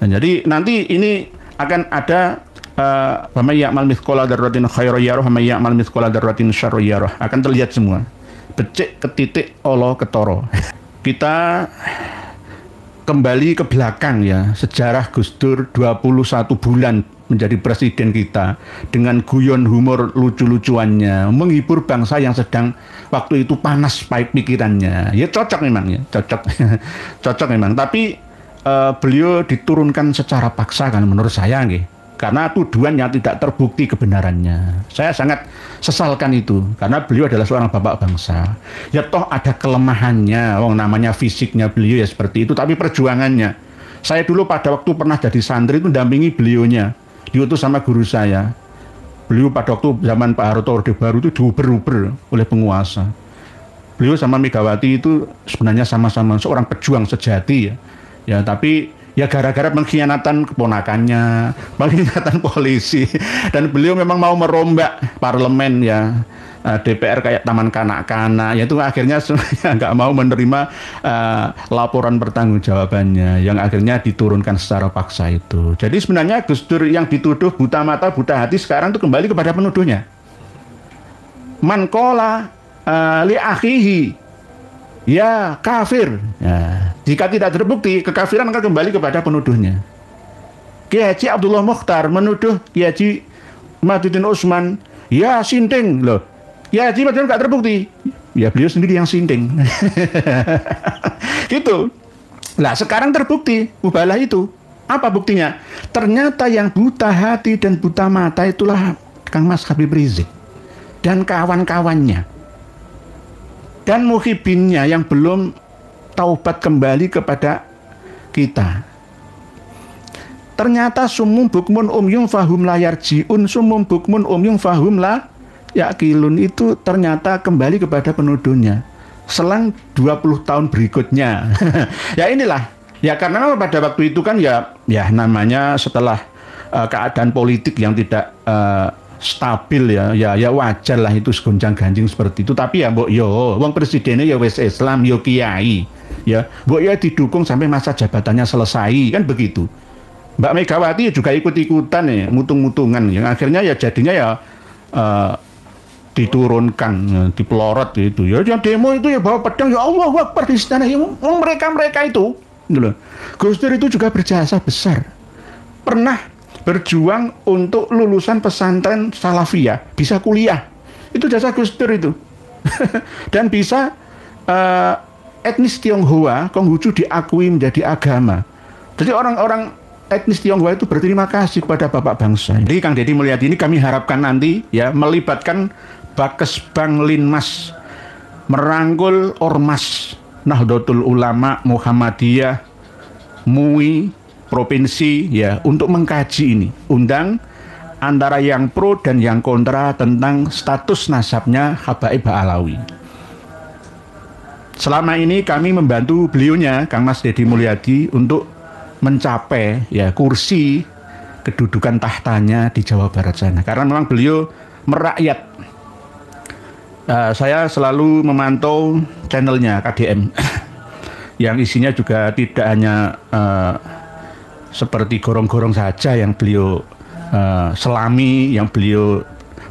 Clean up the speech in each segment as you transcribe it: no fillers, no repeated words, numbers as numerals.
Nah, jadi nanti ini akan ada may ya'mal mithqala dzarratin khairan yarah wa may ya'mal mithqala dzarratin syarran yarah. Akan terlihat semua. Becik ke titik olo ketoro. Kita kembali ke belakang ya, sejarah Gus Dur 21 bulan menjadi presiden kita dengan guyon humor lucu-lucuannya, menghibur bangsa yang sedang waktu itu panas pahit pikirannya. Ya cocok memang ya, cocok. Cocok memang, tapi beliau diturunkan secara paksa kan menurut saya nggih. Karena tuduhan yang tidak terbukti kebenarannya. Saya sangat sesalkan itu karena beliau adalah seorang bapak bangsa. Ya toh ada kelemahannya, namanya fisiknya beliau ya seperti itu, tapi perjuangannya. Saya dulu pada waktu pernah jadi santri itu mendampingi beliaunya, diutus sama guru saya. Beliau pada waktu zaman Pak Harto Orde Baru itu diuber-uber oleh penguasa. Beliau sama Megawati itu sebenarnya sama-sama seorang pejuang sejati ya. Ya tapi ya gara-gara pengkhianatan keponakannya, pengkhianatan polisi, dan beliau memang mau merombak parlemen ya, DPR kayak taman kanak-kanak, ya itu akhirnya sebenarnya nggak mau menerima laporan pertanggungjawabannya, yang akhirnya diturunkan secara paksa itu. Jadi sebenarnya Gus Dur yang dituduh buta mata buta hati sekarang itu kembali kepada penuduhnya. Man qala li akhihi ya kafir. Ya, jika tidak terbukti, kekafiran akan kembali kepada penuduhnya. Kiai Haji Abdullah Mokhtar menuduh Kiai Haji Maduddin Utsman, ya sinting loh. Kiai Haji Maduddin nggak terbukti, ya beliau sendiri yang sinting. Gitu. Lah sekarang terbukti, mubalah itu. Apa buktinya? Ternyata yang buta hati dan buta mata itulah Kang Mas Habib Rizik dan kawan-kawannya. Dan muhibinnya yang belum taubat kembali kepada kita. Ternyata sumum bukmun umyum fahum la yarjiun, sumum bukmun umyum fahum la yaqilun itu ternyata kembali kepada penuduhnya. Selang 20 tahun berikutnya. Ya inilah. Ya karena pada waktu itu kan ya namanya setelah keadaan politik yang tidak stabil ya wajar lah itu gonjang-ganjing seperti itu, tapi ya mbok yo wong presidennya ya wis Islam yo kiai ya mbok ya didukung sampai masa jabatannya selesai kan begitu. Mbak Megawati juga ikut-ikutan ya mutung-mutungan yang akhirnya ya jadinya ya diturunkan ya, dipelorot itu ya yang demo itu ya bawa pedang ya Allah Akbar di istana ya mereka itu gitu loh. Gus Dur itu juga berjasa besar, pernah berjuang untuk lulusan pesantren Salafiyah bisa kuliah, itu jasa Gus Dur itu. Dan bisa etnis Tionghoa Konghucu diakui menjadi agama. Jadi orang-orang etnis Tionghoa itu berterima kasih kepada bapak bangsa. Jadi Kang Deddy Mulyadi ini kami harapkan nanti ya melibatkan Bakesbang Linmas, merangkul Ormas Nahdlatul Ulama Muhammadiyah MUI provinsi ya untuk mengkaji ini, undang antara yang pro dan yang kontra tentang status nasabnya Habaib Ba'alawi. Selama ini kami membantu beliaunya Kang Mas Deddy Mulyadi untuk mencapai ya kursi kedudukan tahtanya di Jawa Barat sana, karena memang beliau merakyat. Saya selalu memantau channelnya KDM yang isinya juga tidak hanya seperti gorong-gorong saja yang beliau selami, yang beliau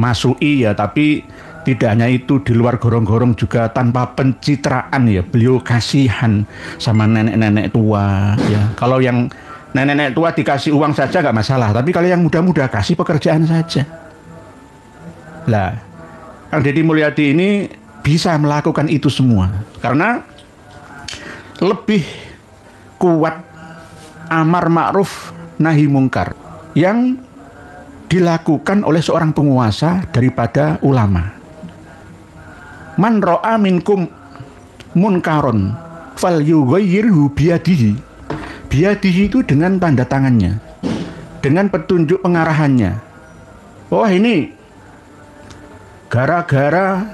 masuki ya, tapi tidak hanya itu, di luar gorong-gorong juga tanpa pencitraan ya, beliau kasihan sama nenek-nenek tua ya. Kalau yang nenek-nenek tua dikasih uang saja nggak masalah, tapi kalau yang muda-muda kasih pekerjaan saja. Lah, Kang Deddy Mulyadi ini bisa melakukan itu semua karena lebih kuat amar ma'ruf nahi mungkar yang dilakukan oleh seorang penguasa daripada ulama. Man ra'a minkum munkaron fal yughayyirhu biyadihi. Biyadihi itu dengan tanda tangannya, dengan petunjuk pengarahannya. Oh ini gara-gara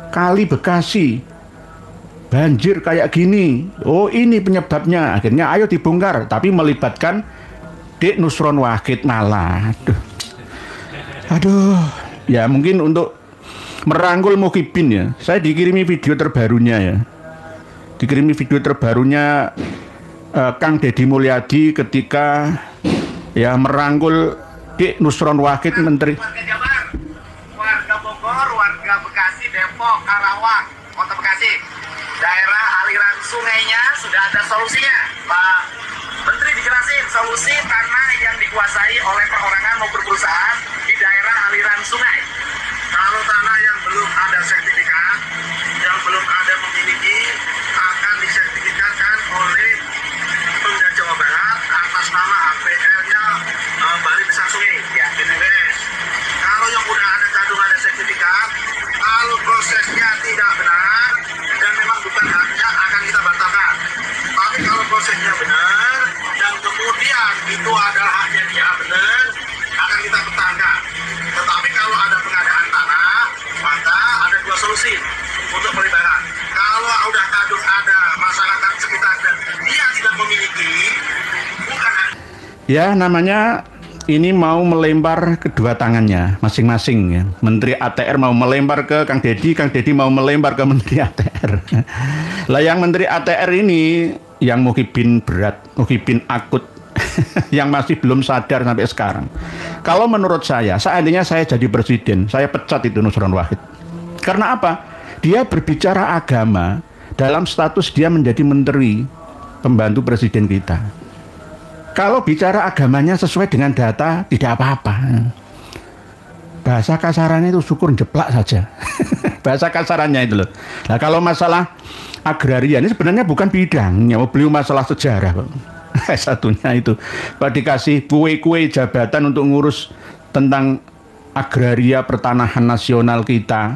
kali Bekasi banjir kayak gini, oh ini penyebabnya, akhirnya ayo dibongkar, tapi melibatkan Dik Nusron Wahid malah. Aduh, ya mungkin untuk merangkul muhibin ya, saya dikirimi video terbarunya ya, dikirimi video terbarunya Kang Deddy Mulyadi ketika ya merangkul Dik Nusron Wahid Menteri. Warga Jabar, warga Bogor, warga Bekasi, Depok, Karawang, Kota Bekasi. Daerah aliran sungainya sudah ada solusinya. Pak Menteri dijelasin solusi tanah yang dikuasai oleh perorangan maupun perusahaan di daerah aliran sungai. Kalau tanah yang belum ada sertifikat, yang belum ada memiliki, akan disertifikatkan oleh Pemda Jawa Barat atas nama APL-nya Bali Besar Sungai, ya BTBS. Kalau yang udah ada kadung ada sertifikat, kalau prosesnya tidak benar dan memang bukan haknya, akan kita batalkan. Tapi kalau prosesnya benar dan kemudian itu adalah haknya dia benar, akan kita pertahankan. Tetapi kalau ada pengadaan tanah, maka ada dua solusi untuk pelibaran. Kalau udah kadung ada masyarakat sekitar dan dia tidak memiliki, bukan Ya, namanya ini mau melempar kedua tangannya masing-masing ya. Menteri ATR mau melempar ke Kang Deddy mau melempar ke Menteri ATR. Lah yang Menteri ATR ini yang muhibin berat, muhibin akut yang masih belum sadar sampai sekarang. Kalau menurut saya, seandainya saya jadi presiden, saya pecat itu Nusron Wahid. Karena apa? Dia berbicara agama dalam status dia menjadi menteri pembantu presiden kita. Kalau bicara agamanya sesuai dengan data, tidak apa-apa. Bahasa kasarannya itu syukur jeplak saja. Bahasa kasarannya itu loh. Nah kalau masalah agraria ini sebenarnya bukan bidangnya, beliau masalah sejarah kok. Satunya itu Pak dikasih kue-kue jabatan untuk ngurus tentang agraria pertanahan nasional kita.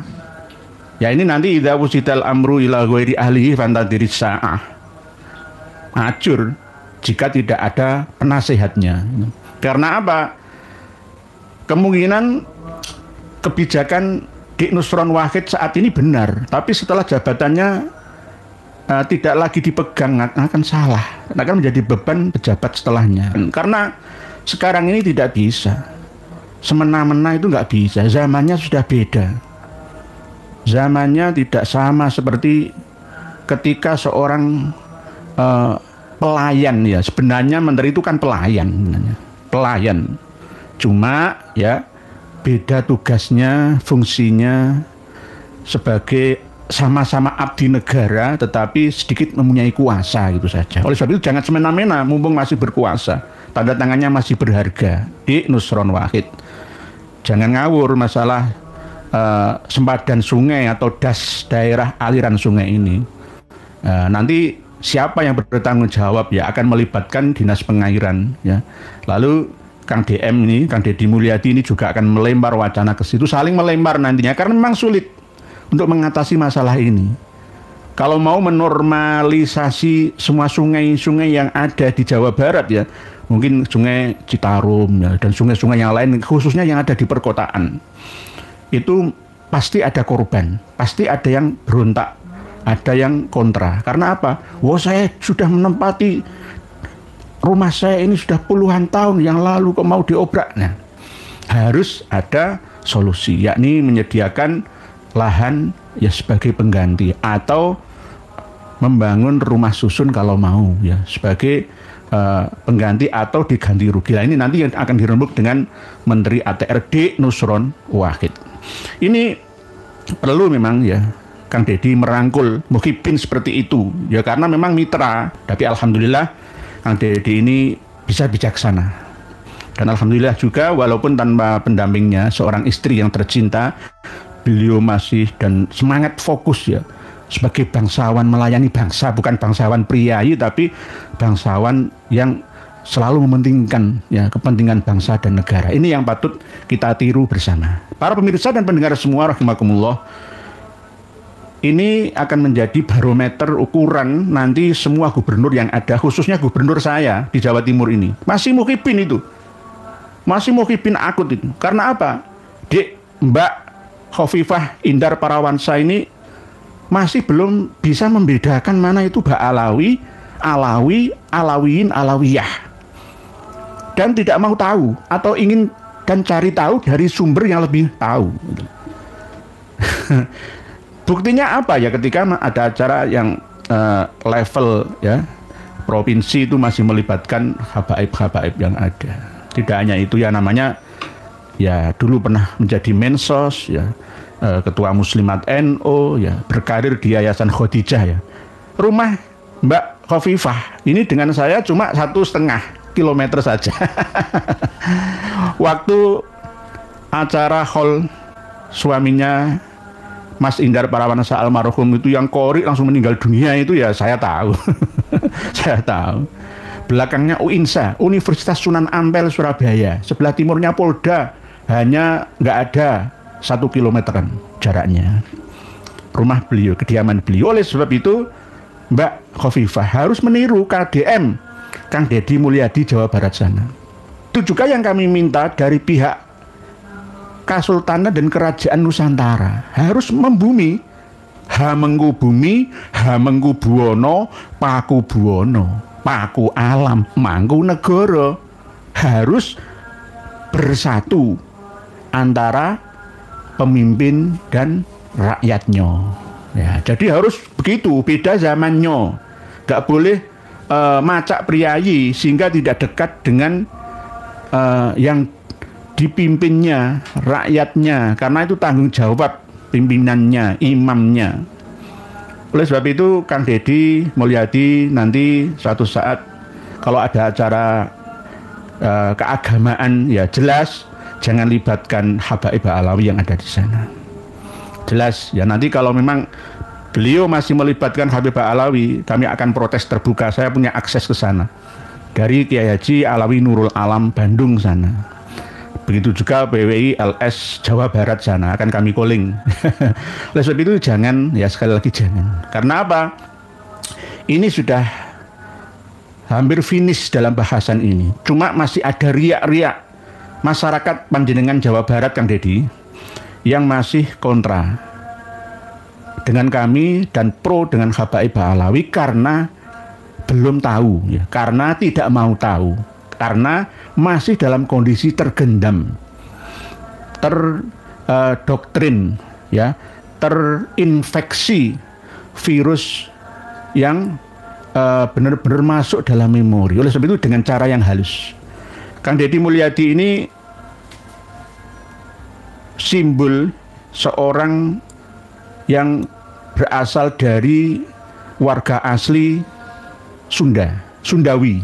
Ya ini nanti idza wusidal amru ila ghairi ahlihi fantadiris sa'ah. Acur jika tidak ada penasehatnya. Karena apa? Kemungkinan kebijakan Dik Nusron Wahid saat ini benar, tapi setelah jabatannya tidak lagi dipegang akan salah, akan menjadi beban pejabat setelahnya. Karena sekarang ini tidak bisa semena-mena, itu nggak bisa. Zamannya sudah beda. Zamannya tidak sama seperti ketika seorang pelayan ya. Sebenarnya menteri itu kan pelayan, pelayan. Cuma ya beda tugasnya, fungsinya sebagai sama-sama abdi negara tetapi sedikit mempunyai kuasa gitu saja. Oleh sebab itu jangan semena-mena mumpung masih berkuasa. Tanda tangannya masih berharga. Dik Nusron Wahid. Jangan ngawur masalah sempadan sungai atau das daerah aliran sungai ini. Nanti siapa yang bertanggung jawab ya akan melibatkan dinas pengairan ya. Lalu Kang DM ini, Kang Deddy Mulyadi ini juga akan melempar wacana ke situ, saling melempar nantinya karena memang sulit untuk mengatasi masalah ini. Kalau mau menormalisasi semua sungai-sungai yang ada di Jawa Barat ya, mungkin sungai Citarum ya, dan sungai-sungai yang lain khususnya yang ada di perkotaan, itu pasti ada korban, pasti ada yang berontak, ada yang kontra. Karena apa? Wah saya sudah menempati rumah saya ini sudah puluhan tahun yang lalu kok mau diobrak. Nah, harus ada solusi, yakni menyediakan lahan ya sebagai pengganti atau membangun rumah susun kalau mau ya sebagai pengganti atau diganti rugi. Nah, ini nanti yang akan dirembuk dengan Menteri ATR Dik Nusron Wahid. Ini perlu memang ya Kang Deddy merangkul Muhibin seperti itu ya karena memang mitra. Tapi alhamdulillah Kang Deddy ini bisa bijaksana. Dan alhamdulillah juga walaupun tanpa pendampingnya seorang istri yang tercinta, beliau masih dan semangat fokus ya sebagai bangsawan melayani bangsa, bukan bangsawan priayi tapi bangsawan yang selalu mementingkan ya kepentingan bangsa dan negara. Ini yang patut kita tiru bersama. Para pemirsa dan pendengar semua rahimakumullah, ini akan menjadi barometer ukuran nanti semua gubernur yang ada, khususnya gubernur saya di Jawa Timur ini. Masih Muhibin itu. Masih Muhibin akut itu. Karena apa? Mbak Khofifah Indar Parawansa ini masih belum bisa membedakan mana itu Mbak Alawi, Alawi, Alawiyin, Alawiyah. Dan tidak mau tahu atau ingin dan cari tahu dari sumber yang lebih tahu. Buktinya apa ya ketika ada acara yang level ya provinsi itu masih melibatkan habaib-habaib yang ada. Tidak hanya itu ya, namanya ya dulu pernah menjadi mensos ya, ketua Muslimat NU ya, berkarir di Yayasan Khadijah ya. Rumah Mbak Khofifah ini dengan saya cuma 1,5 kilometer saja. Waktu acara haul suaminya Mas Indar Parawansa almarhum itu yang kori langsung meninggal dunia itu ya saya tahu. Saya tahu. Belakangnya UINSA, Universitas Sunan Ampel Surabaya. Sebelah timurnya Polda, hanya nggak ada 1 kilometeran jaraknya. Rumah beliau, kediaman beliau. Oleh sebab itu Mbak Khofifah harus meniru KDM Kang Deddy Mulyadi Jawa Barat sana. Itu juga yang kami minta dari pihak Kasultanan dan Kerajaan Nusantara, harus membumi. Hamengku bumi, hamengku buwono, paku buwono, paku alam, mangku negara. Harus bersatu antara pemimpin dan rakyatnya. Ya, jadi harus begitu, beda zamannya. Gak boleh macak priayi sehingga tidak dekat dengan yang dipimpinnya, rakyatnya, karena itu tanggung jawab pimpinannya, imamnya. Oleh sebab itu Kang Deddy Mulyadi nanti suatu saat kalau ada acara keagamaan ya jelas jangan libatkan habaib Alawi yang ada di sana. Jelas ya, nanti kalau memang beliau masih melibatkan Habib Alawi, kami akan protes terbuka. Saya punya akses ke sana dari Kiai Haji Alawi Nurul Alam Bandung sana. Begitu juga PWI LS Jawa Barat sana akan kami calling. Oleh sebab itu jangan, ya sekali lagi jangan. Karena apa? Ini sudah hampir finish dalam bahasan ini. Cuma masih ada riak-riak masyarakat Panjenengan Jawa Barat Kang Deddy yang masih kontra dengan kami dan pro dengan habaib Alawi karena belum tahu ya, karena tidak mau tahu, karena masih dalam kondisi tergendam, terdoktrin ya, terinfeksi virus yang benar-benar masuk dalam memori. Oleh sebab itu dengan cara yang halus. Kang Deddy Mulyadi ini simbol seorang yang berasal dari warga asli Sunda, Sundawi,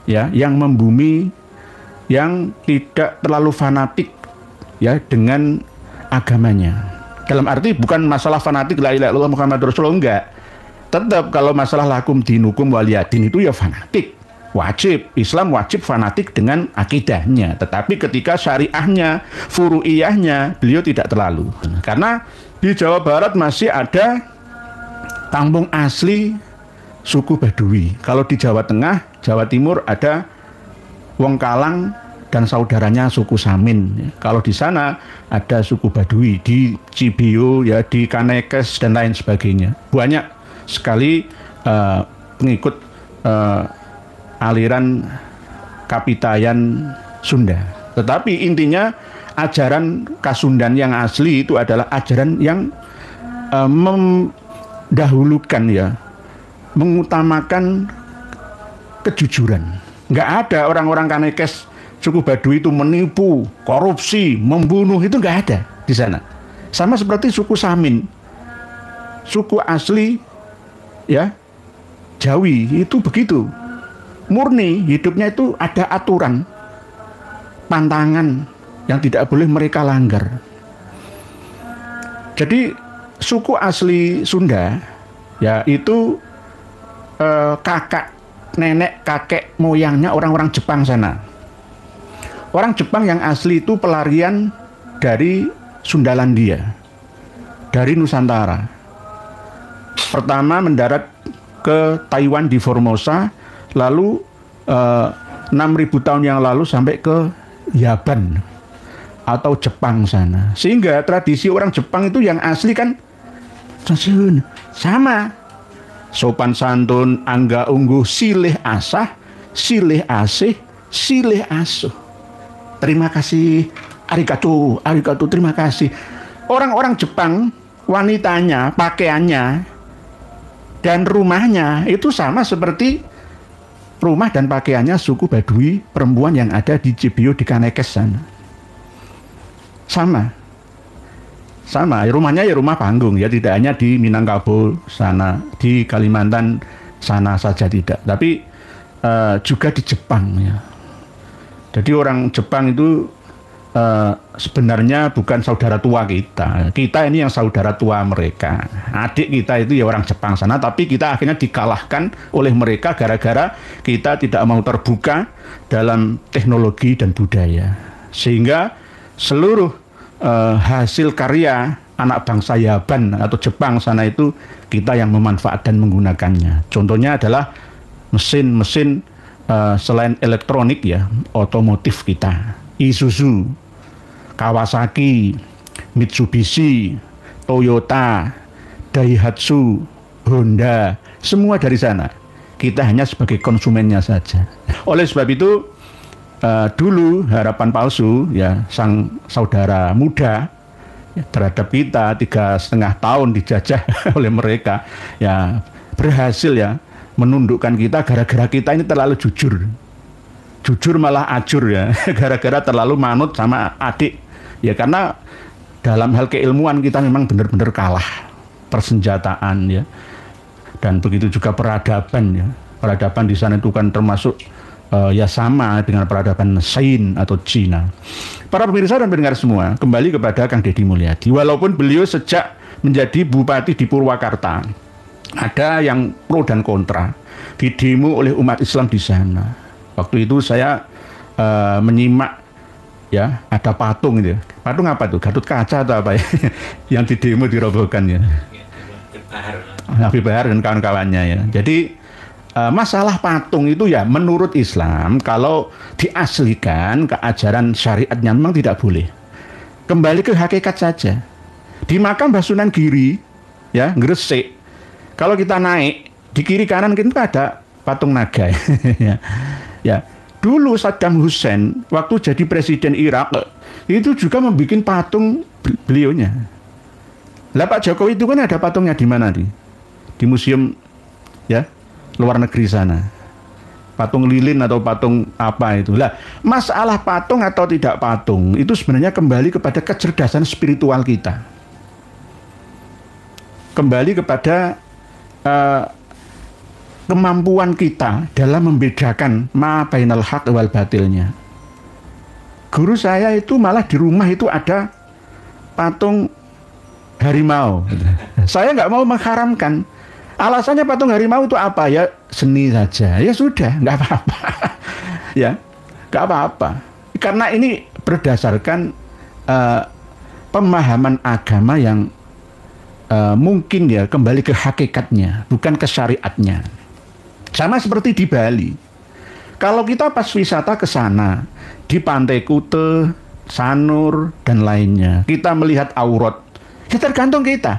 ya, yang membumi, yang tidak terlalu fanatik, ya, dengan agamanya. Dalam arti bukan masalah fanatik la ilaha illallah Muhammadur Rasulullah, enggak. Tetap kalau masalah lakum dinukum waliyadin itu ya fanatik, wajib. Islam wajib fanatik dengan akidahnya. Tetapi ketika syariahnya, furu'iyahnya, beliau tidak terlalu. Karena di Jawa Barat masih ada kampung asli suku Baduy. Kalau di Jawa Tengah, Jawa Timur ada Wong Kalang dan saudaranya suku Samin. Kalau di sana ada suku Baduy, di Cibio, ya, di Kanekes dan lain sebagainya. Banyak sekali pengikut aliran Kapitayan Sunda. Tetapi intinya ajaran Kasundan yang asli itu adalah ajaran yang mendahulukan, ya, mengutamakan kejujuran. Nggak ada orang-orang Kanekes suku Baduy itu menipu, korupsi, membunuh, itu nggak ada di sana. Sama seperti suku Samin, suku asli, ya, Jawi itu begitu. Murni hidupnya itu ada aturan, pantangan yang tidak boleh mereka langgar. Jadi suku asli Sunda, ya, itu kakak, nenek, kakek moyangnya orang-orang Jepang sana. Orang Jepang yang asli itu pelarian dari Sundalandia, dari Nusantara. Pertama mendarat ke Taiwan di Formosa, lalu 6.000 tahun yang lalu sampai ke Yaban atau Jepang sana. Sehingga tradisi orang Jepang itu yang asli kan sama. Sopan santun, angga ungguh, silih asah, silih asih, silih asuh. Terima kasih, arigato, arigato, terima kasih. Orang-orang Jepang, wanitanya, pakaiannya, dan rumahnya itu sama seperti rumah dan pakaiannya suku Baduy perempuan yang ada di Cibio di Kanekes sana. Sama, rumahnya ya rumah panggung ya, tidak hanya di Minangkabau sana, di Kalimantan sana saja tidak, tapi juga di Jepang ya. Jadi orang Jepang itu sebenarnya bukan saudara tua kita. Kita ini yang saudara tua mereka. Adik kita itu ya orang Jepang sana, tapi kita akhirnya dikalahkan oleh mereka gara-gara kita tidak mau terbuka dalam teknologi dan budaya. Sehingga seluruh hasil karya anak bangsa Yaban atau Jepang sana itu kita yang memanfaatkan menggunakannya. Contohnya adalah mesin-mesin selain elektronik ya, otomotif kita. Isuzu, Kawasaki, Mitsubishi, Toyota, Daihatsu, Honda, semua dari sana. Kita hanya sebagai konsumennya saja. Oleh sebab itu, dulu harapan palsu ya, sang saudara muda ya, terhadap kita 3,5 tahun dijajah oleh mereka ya, berhasil ya menundukkan kita gara-gara kita ini terlalu jujur malah ajur ya, gara-gara terlalu manut sama adik ya, karena dalam hal keilmuan kita memang benar-benar kalah, persenjataan ya, dan begitu juga peradaban ya. Peradaban di sana itu kan termasuk ya sama dengan peradaban Sain atau Cina. Para pemirsa dan pendengar semua, kembali kepada Kang Deddy Mulyadi. Walaupun beliau sejak menjadi bupati di Purwakarta, ada yang pro dan kontra, didemo oleh umat Islam di sana. Waktu itu saya menyimak ya, ada patung itu. Patung apa tuh? Gatot Kaca atau apa ya? Yang didemo dirobohkan ya. Habib Bahar dan kawan-kawannya ya. Jadi masalah patung itu ya menurut Islam kalau diaslikan ke ajaran syariatnya memang tidak boleh. Kembali ke hakikat saja. Di makam Basunan Giri ya, Gresik, kalau kita naik di kiri kanan kita ada patung naga ya. Ya, dulu Saddam Hussein waktu jadi presiden Irak itu juga membuat patung beliaunya. Lah Pak Jokowi itu kan ada patungnya di mana nih? Di museum ya luar negeri sana. Patung lilin atau patung apa itu. Lah, masalah patung atau tidak patung itu sebenarnya kembali kepada kecerdasan spiritual kita. Kembali kepada kemampuan kita dalam membedakan ma bainal haq wal batilnya. Guru saya itu malah di rumah itu ada patung harimau. Saya nggak mau mengharamkan. Alasannya patung harimau itu apa ya? Seni saja. Ya sudah, nggak apa-apa. Ya, nggak apa-apa. Karena ini berdasarkan pemahaman agama yang mungkin ya kembali ke hakikatnya, bukan ke syariatnya. Sama seperti di Bali. Kalau kita pas wisata ke sana, di Pantai Kute, Sanur, dan lainnya, kita melihat aurat, ya tergantung kita.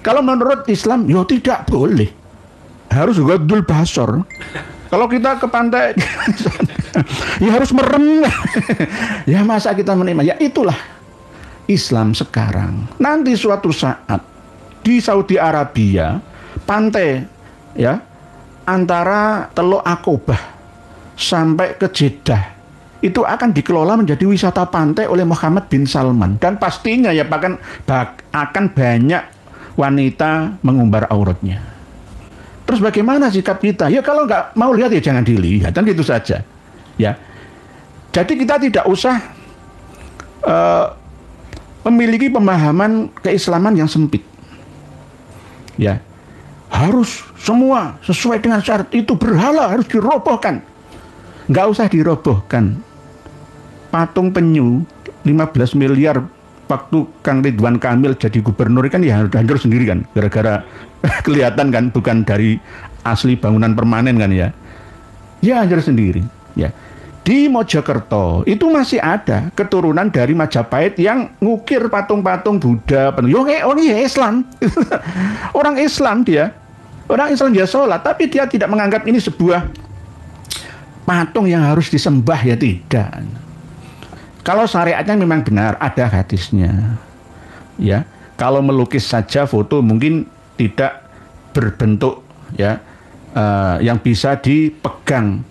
Kalau menurut Islam, ya tidak boleh. Harus ghadul basar. Kalau kita ke pantai, ya harus merem. Ya masa kita menikmati? Ya itulah Islam sekarang. Nanti suatu saat di Saudi Arabia, pantai ya antara Teluk Aqobah sampai ke Jeddah itu akan dikelola menjadi wisata pantai oleh Muhammad bin Salman, dan pastinya ya akan banyak wanita mengumbar auratnya. Terus bagaimana sikap kita? Ya kalau nggak mau lihat ya jangan dilihat, kan gitu saja. Ya, jadi kita tidak usah memiliki pemahaman keislaman yang sempit. Ya, harus semua sesuai dengan syarat, itu berhala harus dirobohkan. Nggak usah dirobohkan. Patung penyu 15 miliar waktu Kang Ridwan Kamil jadi gubernur kan ya hancur sendiri kan, gara-gara kelihatan kan bukan dari asli bangunan permanen kan ya. Ya hancur sendiri. Ya. Di Mojokerto itu masih ada keturunan dari Majapahit yang ngukir patung-patung Buddha, orang Islam. Orang Islam dia. Orang Islam dia sholat, tapi dia tidak menganggap ini sebuah patung yang harus disembah, ya tidak. Kalau syariatnya memang benar, ada hadisnya. Ya, kalau melukis saja foto mungkin tidak berbentuk ya yang bisa dipegang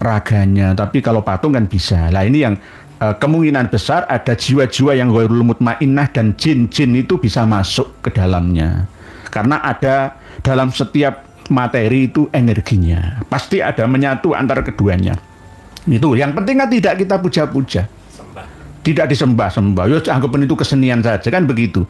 raganya. Tapi kalau patung kan bisa. Nah ini yang kemungkinan besar ada jiwa-jiwa yang ghairul mutmainnah dan jin-jin itu bisa masuk ke dalamnya. Karena ada dalam setiap materi itu energinya. Pasti ada menyatu antara keduanya. Itu yang penting kan tidak kita puja-puja. Tidak disembah-sembah. Ya anggapan itu kesenian saja kan begitu.